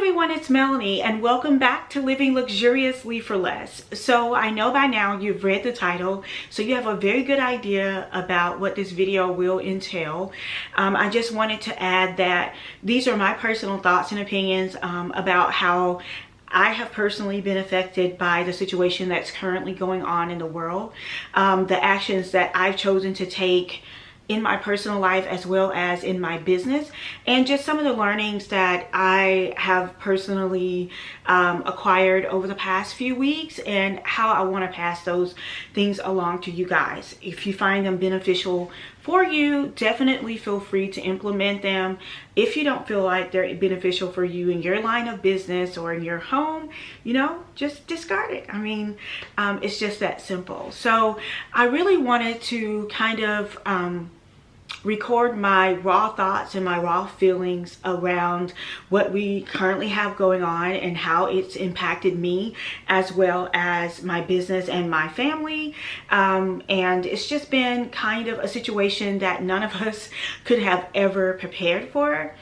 everyone, it's Melanie and welcome back to Living Luxuriously for Less. So I know by now you've read the title, so you have a very good idea about what this video will entail. I just wanted to add that these are my personal thoughts and opinions about how I have personally been affected by the situation that's currently going on in the world, the actions that I've chosen to take in my personal life as well as in my business, and just some of the learnings that I have personally acquired over the past few weeks and how I want to pass those things along to you guys. If you find them beneficial for you, definitely feel free to implement them. If you don't feel like they're beneficial for you in your line of business or in your home, you know, just discard it. I mean, it's just that simple. So I really wanted to kind of record my raw thoughts and my raw feelings around what we currently have going on and how it's impacted me as well as my business and my family. And it's just been kind of a situation that none of us could have ever prepared for.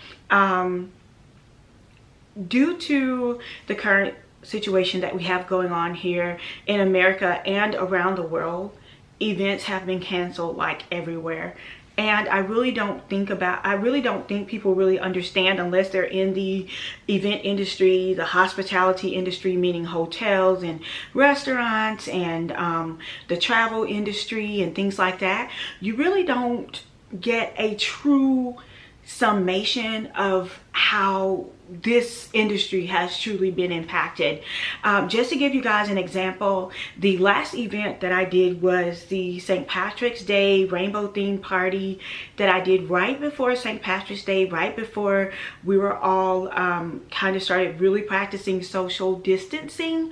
Due to the current situation that we have going on here in America and around the world, events have been canceled like everywhere. And I really don't think people really understand, unless they're in the event industry, the hospitality industry, meaning hotels and restaurants, and the travel industry and things like that. You really don't get a true summation of how this industry has truly been impacted. Just to give you guys an example, the last event that I did was the St. Patrick's Day rainbow themed party that I did right before St. Patrick's Day, right before we were all kind of started really practicing social distancing.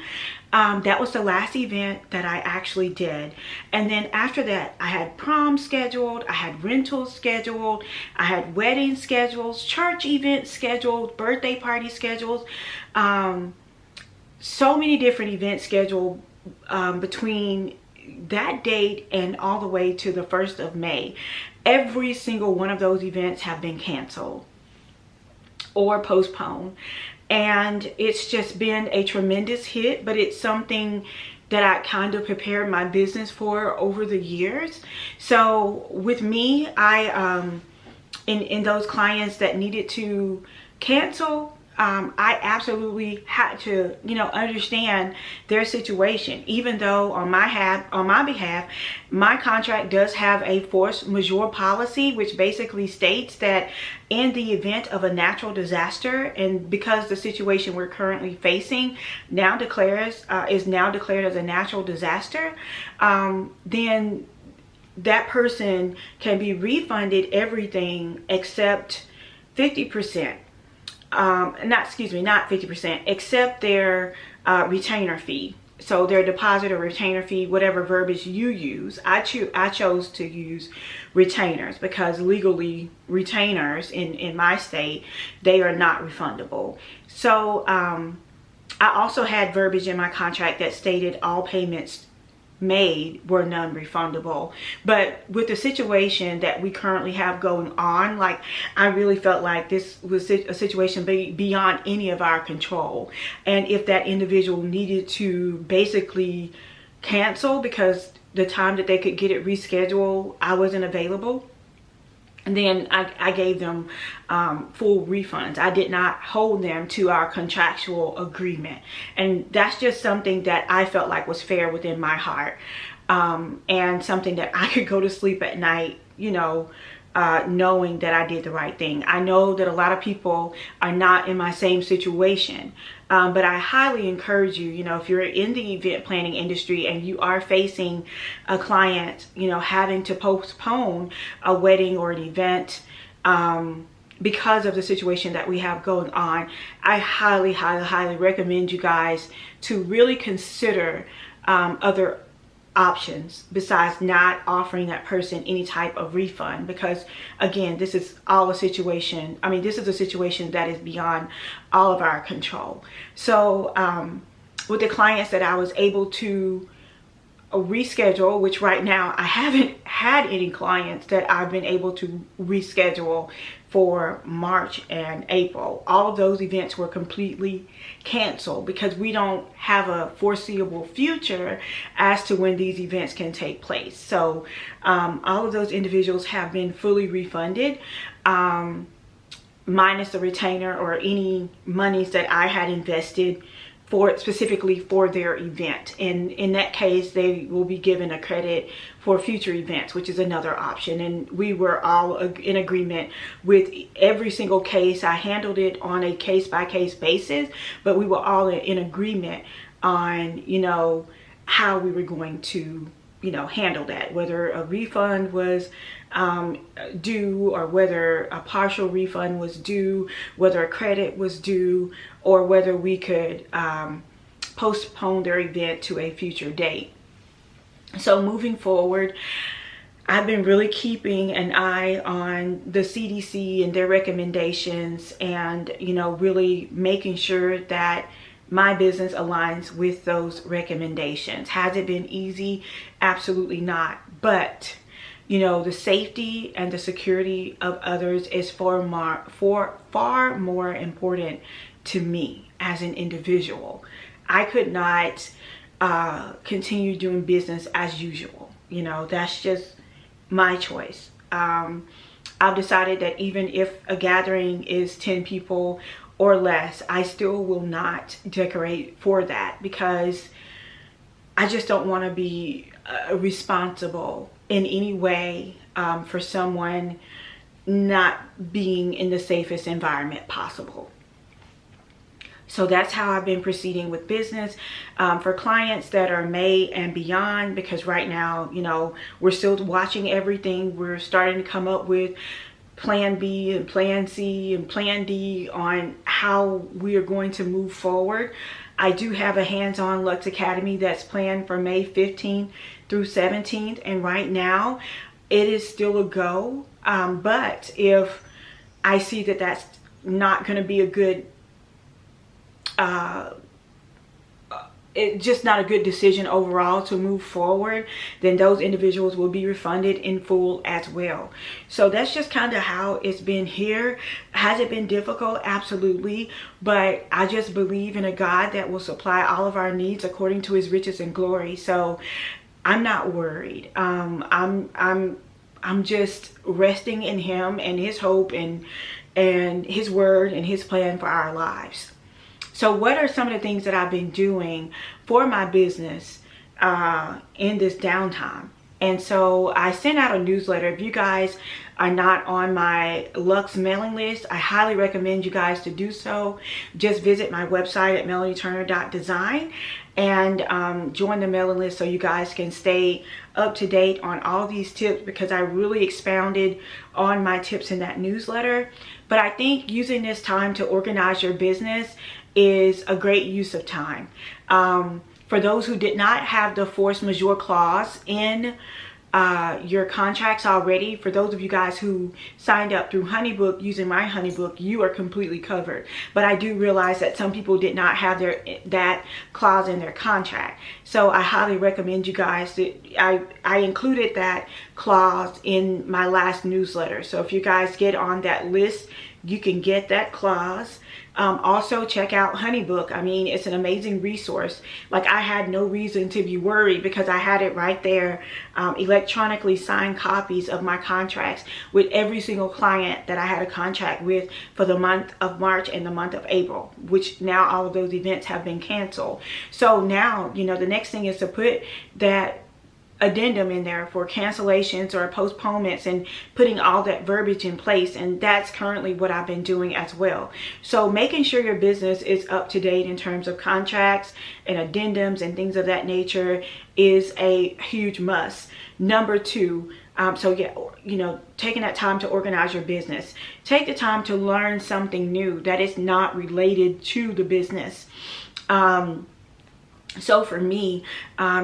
That was the last event that I actually did. And then after that, I had prom scheduled, I had rentals scheduled, I had wedding schedules, church events scheduled, birthday party schedules, so many different events scheduled between that date and all the way to the 1st of May. Every single one of those events have been canceled or postponed. And it's just been a tremendous hit, but it's something that I kind of prepared my business for over the years. So with me, in those clients that needed to cancel, I absolutely had to, you know, understand their situation. Even though on my behalf, my contract does have a force majeure policy, which basically states that in the event of a natural disaster, and because the situation we're currently facing is now declared as a natural disaster, then that person can be refunded everything except 50%. Not 50%, except their retainer fee. So their deposit or retainer fee, whatever verbiage you use. I chose to use retainers because legally retainers in my state, they are not refundable. So I also had verbiage in my contract that stated all payments made were non-refundable. But with the situation that we currently have going on, like, I really felt like this was a situation beyond any of our control. And if that individual needed to basically cancel because the time that they could get it rescheduled, I wasn't available, and then I gave them full refunds. I did not hold them to our contractual agreement. And that's just something that I felt like was fair within my heart. And something that I could go to sleep at night, you know, knowing that I did the right thing. I know that a lot of people are not in my same situation. But I highly encourage you, you know, if you're in the event planning industry and you are facing a client, you know, having to postpone a wedding or an event because of the situation that we have going on, I highly, highly, highly recommend you guys to really consider other options besides not offering that person any type of refund, because again, this is all a situation, I mean, this is a situation that is beyond all of our control. So with the clients that I was able to reschedule, which right now I haven't had any clients that I've been able to reschedule for March and April. All of those events were completely canceled because we don't have a foreseeable future as to when these events can take place. So all of those individuals have been fully refunded, minus the retainer or any monies that I had invested for specifically for their event. And in that case, they will be given a credit for future events, which is another option. And we were all in agreement with every single case. I handled it on a case-by-case basis, but we were all in agreement on, you know, how we were going to, you know, handle that, whether a refund was due or whether a partial refund was due, whether a credit was due, or whether we could postpone their event to a future date. So moving forward, I've been really keeping an eye on the CDC and their recommendations, and, you know, really making sure that my business aligns with those recommendations. Has it been easy? Absolutely not. But, you know, the safety and the security of others is far more important to me as an individual. I could not continue doing business as usual. You know, that's just my choice. I've decided that even if a gathering is 10 people or less, I still will not decorate for that, because I just don't want to be responsible in any way for someone not being in the safest environment possible. So that's how I've been proceeding with business for clients that are May and beyond, because right now, you know, we're still watching everything. We're starting to come up with plan B and plan C and plan D on how we are going to move forward. I do have a hands-on Lux Academy that's planned for May 15th through 17th, and right now it is still a go. But if I see that that's not going to be a good it's just not a good decision overall to move forward, then those individuals will be refunded in full as well. So that's just kind of how it's been here. Has it been difficult? Absolutely. But I just believe in a God that will supply all of our needs according to his riches and glory. So I'm not worried. I'm just resting in him and his hope and his word and his plan for our lives. So what are some of the things that I've been doing for my business in this downtime? And so I sent out a newsletter. If you guys are not on my Lux mailing list, I highly recommend you guys to do so. Just visit my website at melodyturner.design and join the mailing list so you guys can stay up to date on all these tips, because I really expounded on my tips in that newsletter. But I think using this time to organize your business is a great use of time. For those who did not have the force majeure clause in your contracts already, for those of you guys who signed up through HoneyBook using my HoneyBook, you are completely covered. But I do realize that some people did not have that clause in their contract. So I highly recommend you guys that I included that clause in my last newsletter. So if you guys get on that list, you can get that clause. Also check out HoneyBook. I mean, it's an amazing resource. Like, I had no reason to be worried because I had it right there, electronically signed copies of my contracts with every single client that I had a contract with for the month of March and the month of April, which now all of those events have been canceled. So now, you know, the next thing is to put that addendum in there for cancellations or postponements and putting all that verbiage in place, and that's currently what I've been doing as well. So making sure your business is up to date in terms of contracts and addendums and things of that nature is a huge must. Number two, so yeah, you know, taking that time to organize your business. Take the time to learn something new that is not related to the business. So for me,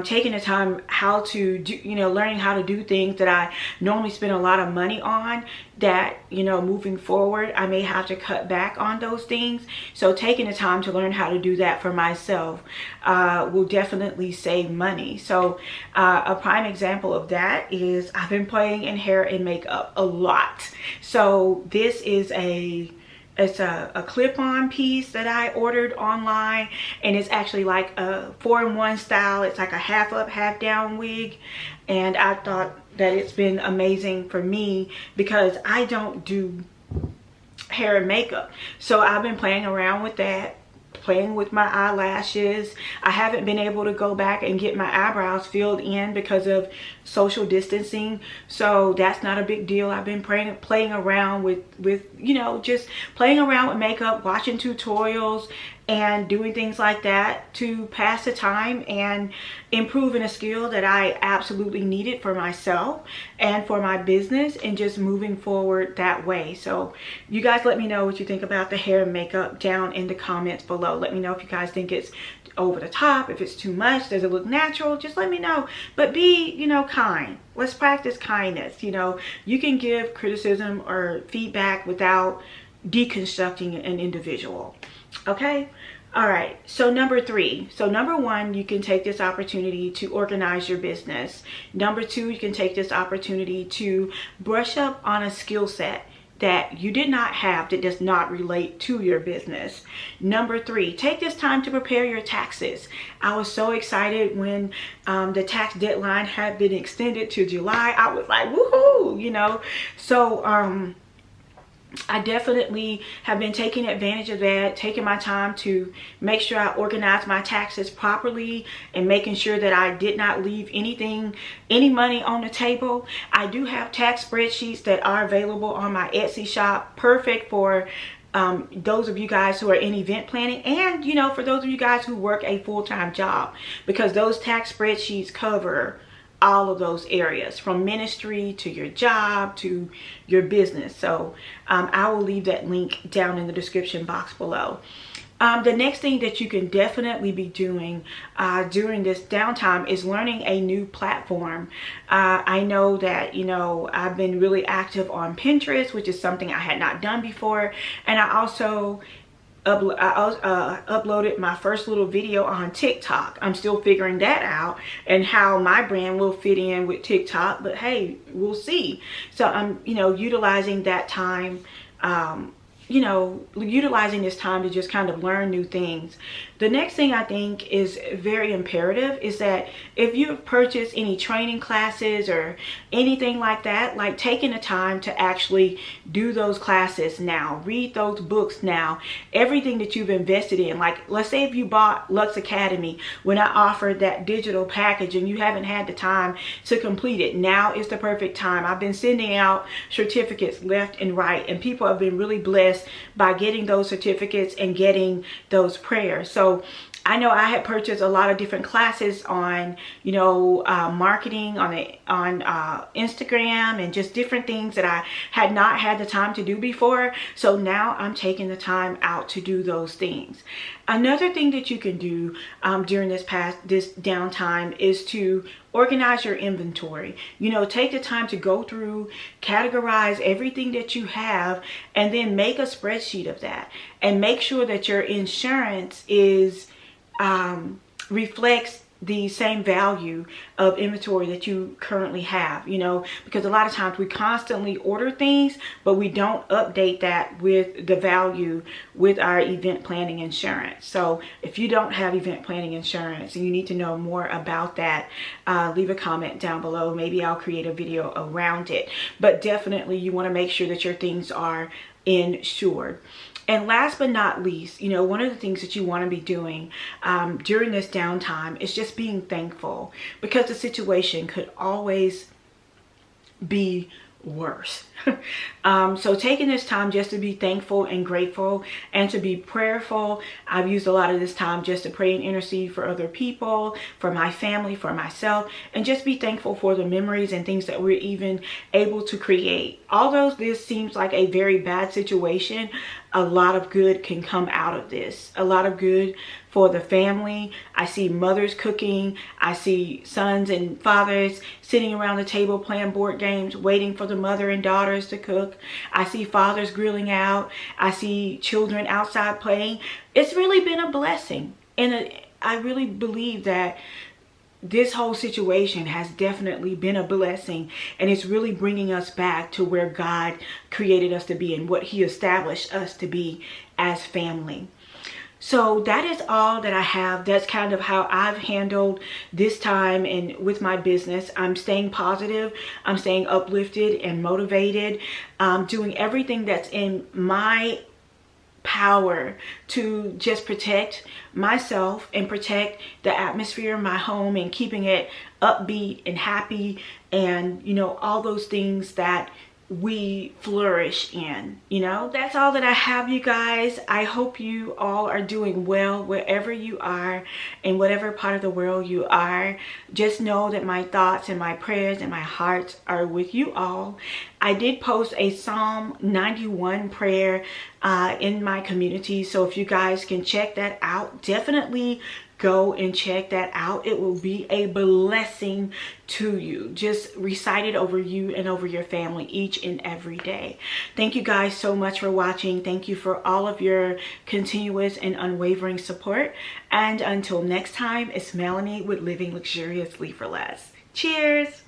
taking the time how to do, learning how to do things that I normally spend a lot of money on, that, moving forward, I may have to cut back on those things. So taking the time to learn how to do that for myself will definitely save money. So a prime example of that is I've been playing in hair and makeup a lot. So this is it's a clip-on piece that I ordered online, and it's actually like a 4-in-1 style. It's like a half up, half down wig, and I thought that it's been amazing for me because I don't do hair and makeup. So I've been playing around with that, playing with my eyelashes. I haven't been able to go back and get my eyebrows filled in because of social distancing, so that's not a big deal. I've been playing around with just playing around with makeup, watching tutorials and doing things like that to pass the time and improving a skill that I absolutely needed for myself and for my business, and just moving forward that way. So you guys let me know what you think about the hair and makeup down in the comments below. Let me know if you guys think it's over the top, if it's too much, does it look natural? Just let me know. But be, kind. Let's practice kindness. You can give criticism or feedback without deconstructing an individual. Okay? All right, so number 3. So number 1, you can take this opportunity to organize your business. Number 2, you can take this opportunity to brush up on a skill set that you did not have, that does not relate to your business. Number 3, take this time to prepare your taxes. I was so excited when the tax deadline had been extended to July. I was like, woohoo, So I definitely have been taking advantage of that, taking my time to make sure I organize my taxes properly and making sure that I did not leave any money on the table. I do have tax spreadsheets that are available on my Etsy shop, perfect for those of you guys who are in event planning, and for those of you guys who work a full-time job, because those tax spreadsheets cover all of those areas, from ministry to your job to your business. So I will leave that link down in the description box below. The next thing that you can definitely be doing during this downtime is learning a new platform. I know that, I've been really active on Pinterest, which is something I had not done before. And I also uploaded my first little video on TikTok. I'm still figuring that out and how my brand will fit in with TikTok, but hey, we'll see. So I'm utilizing that time, utilizing this time to just kind of learn new things. The next thing I think is very imperative is that if you've purchased any training classes or anything like that, like taking the time to actually do those classes now, read those books now, everything that you've invested in. Like, let's say if you bought Lux Academy when I offered that digital package and you haven't had the time to complete it, now is the perfect time. I've been sending out certificates left and right, and people have been really blessed by getting those certificates and getting those prayers. So I know I had purchased a lot of different classes on, marketing on Instagram, and just different things that I had not had the time to do before. So now I'm taking the time out to do those things. Another thing that you can do during this downtime is to organize your inventory. Take the time to go through, categorize everything that you have, and then make a spreadsheet of that, and make sure that your insurance is reflects the same value of inventory that you currently have, because a lot of times we constantly order things, but we don't update that with the value with our event planning insurance. So if you don't have event planning insurance and you need to know more about that, leave a comment down below. Maybe I'll create a video around it, but definitely you want to make sure that your things are insured. And last but not least, one of the things that you want to be doing during this downtime is just being thankful, because the situation could always be worse. So taking this time just to be thankful and grateful and to be prayerful. I've used a lot of this time just to pray and intercede for other people, for my family, for myself, and just be thankful for the memories and things that we're even able to create. Although this seems like a very bad situation, a lot of good can come out of this. A lot of good for the family. I see mothers cooking. I see sons and fathers sitting around the table playing board games, waiting for the mother and daughters to cook. I see fathers grilling out. I see children outside playing. It's really been a blessing. And I really believe that this whole situation has definitely been a blessing, and it's really bringing us back to where God created us to be and what he established us to be as family. So that is all that I have. That's kind of how I've handled this time and with my business. I'm staying positive. I'm staying uplifted and motivated. Doing everything that's in my power to just protect myself and protect the atmosphere in my home and keeping it upbeat and happy, and you know, all those things that we flourish in. You know, that's all that I have, you guys. I hope you all are doing well wherever you are, in whatever part of the world you are. Just know that my thoughts and my prayers and my hearts are with you all. I did post a Psalm 91 prayer in my community, so if you guys can check that out, definitely go and check that out. It will be a blessing to you. Just recite it over you and over your family each and every day. Thank you guys so much for watching. Thank you for all of your continuous and unwavering support. And until next time, it's Melanie with Living Luxuriously for Less. Cheers!